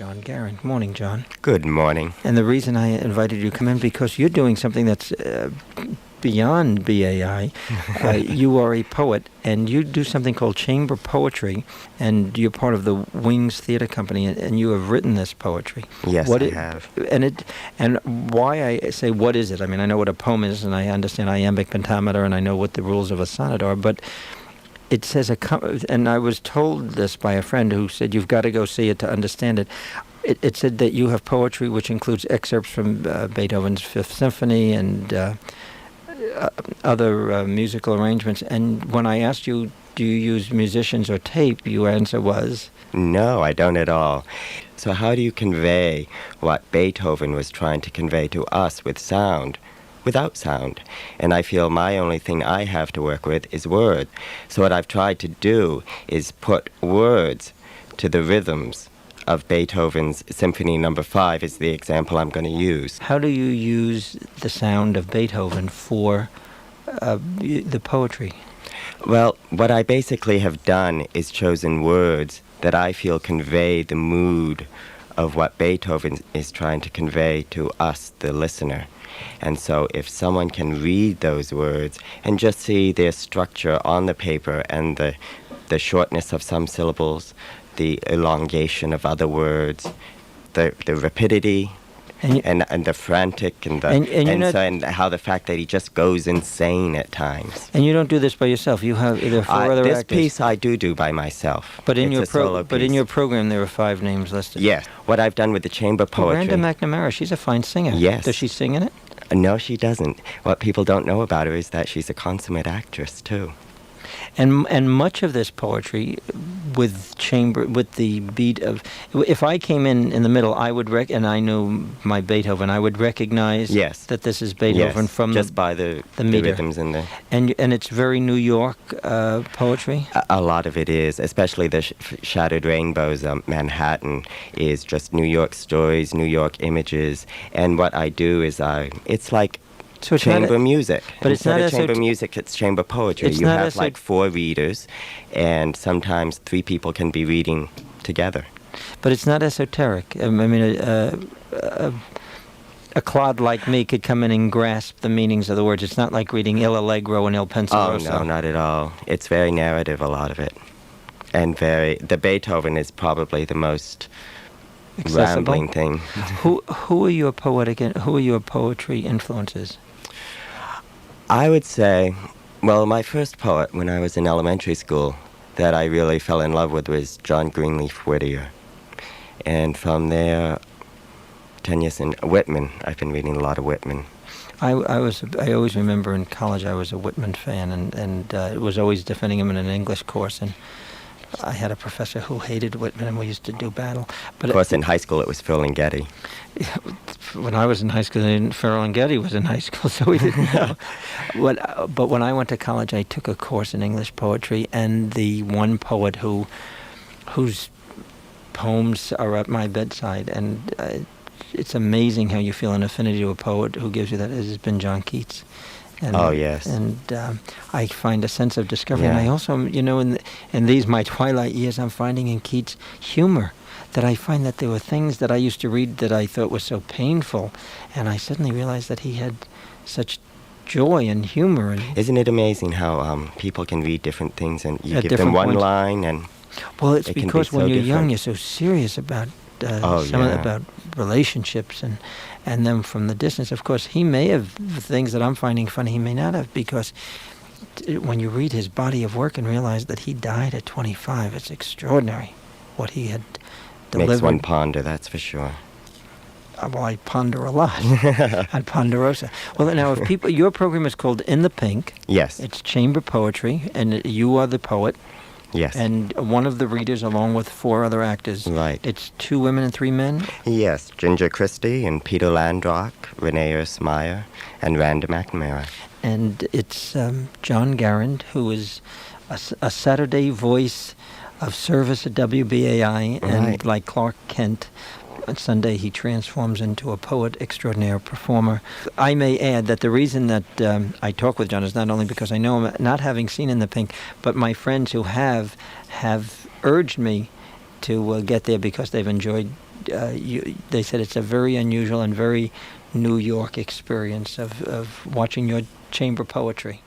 John Garand. Morning, John. Good morning. And the reason I invited you to come in because you're doing something that's beyond BAI. You are a poet, and you do something called chamber poetry, and you're part of the Wings Theater Company, and you have written this poetry. Yes, I have. And why I say what is it? I mean, I know what a poem is, and I understand iambic pentameter, and I know what the rules of a sonnet are, but it says, and I was told this by a friend who said, you've got to go see it to understand it. It said that you have poetry which includes excerpts from Beethoven's Fifth Symphony and other musical arrangements. And when I asked you, do you use musicians or tape, your answer was? No, I don't at all. So how do you convey what Beethoven was trying to convey to us with sound? Without sound. And I feel my only thing I have to work with is word. So what I've tried to do is put words to the rhythms of Beethoven's Symphony No. 5 is the example I'm going to use. How do you use the sound of Beethoven for the poetry? Well, what I basically have done is chosen words that I feel convey the mood of what Beethoven is trying to convey to us, the listener. And so if someone can read those words and just see their structure on the paper and the shortness of some syllables, the elongation of other words, the rapidity, and the frantic, and how the fact that he just goes insane at times. And you don't do this by yourself. You have either four other this actors. This piece I do by myself. But in your program there are 5 names listed. Yes. What I've done with the chamber poetry. Miranda McNamara, she's a fine singer. Yes. Does she sing in it? No, she doesn't. What people don't know about her is that she's a consummate actress too. And much of this poetry with the beat of, if I came in the middle, I would and I knew my Beethoven, I would recognize that this is Beethoven from just by the meter. Rhythms and the. And it's very New York poetry. A lot of it is, especially the Shattered Rainbows. Manhattan is just New York stories, New York images, and what I do is it's like. So it's chamber music. But it's not chamber music, it's chamber poetry. You have like 4 readers, and sometimes 3 people can be reading together. But it's not esoteric. I mean, a clod like me could come in and grasp the meanings of the words. It's not like reading Il Allegro and Il Penseroso. Oh, no, not at all. It's very narrative, a lot of it. And the Beethoven is probably the most accessible rambling thing. Who are your Who are your poetry influences? I would say, well, my first poet when I was in elementary school that I really fell in love with was John Greenleaf Whittier. And from there, 10 years in Whitman, I've been reading a lot of Whitman. I always remember in college I was a Whitman fan, and was always defending him in an English course, and I had a professor who hated Whitman, and we used to do battle. But of course, in high school, it was Ferlinghetti. When I was in high school, Ferlinghetti was in high school, so we didn't know. But when I went to college, I took a course in English poetry, and the one poet whose poems are at my bedside, and it's amazing how you feel an affinity to a poet who gives you that, has been John Keats. And, oh, yes. And I find a sense of discovery. Yeah. And I also, in these, my twilight years, I'm finding in Keats humor, that I find that there were things that I used to read that I thought were so painful, and I suddenly realized that he had such joy and humor. And isn't it amazing how people can read different things, and you give them one line, and well, it's because when you're young, different. you're so serious about about relationships, and then from the distance, of course, he may have things that I'm finding funny, he may not have, because when you read his body of work and realize that he died at 25, it's extraordinary what he had delivered. Makes one ponder, that's for sure. Well, I ponder a lot. On Ponderosa. Well, now, if people, your program is called In the Pink. Yes. It's chamber poetry, and you are the poet. Yes. And one of the readers, along with 4 other actors. Right. It's 2 women and 3 men? Yes. Ginger Christie and Peter Landrock, Renee Meyer, and Randa McNamara. And it's John Garand, who is a Saturday voice of service at WBAI, and like Clark Kent, on Sunday he transforms into a poet extraordinaire performer. I may add that the reason that I talk with John is not only because I know him, not having seen In the Pink, but my friends who have urged me to get there because they've enjoyed they said it's a very unusual and very New York experience of watching your chamber poetry.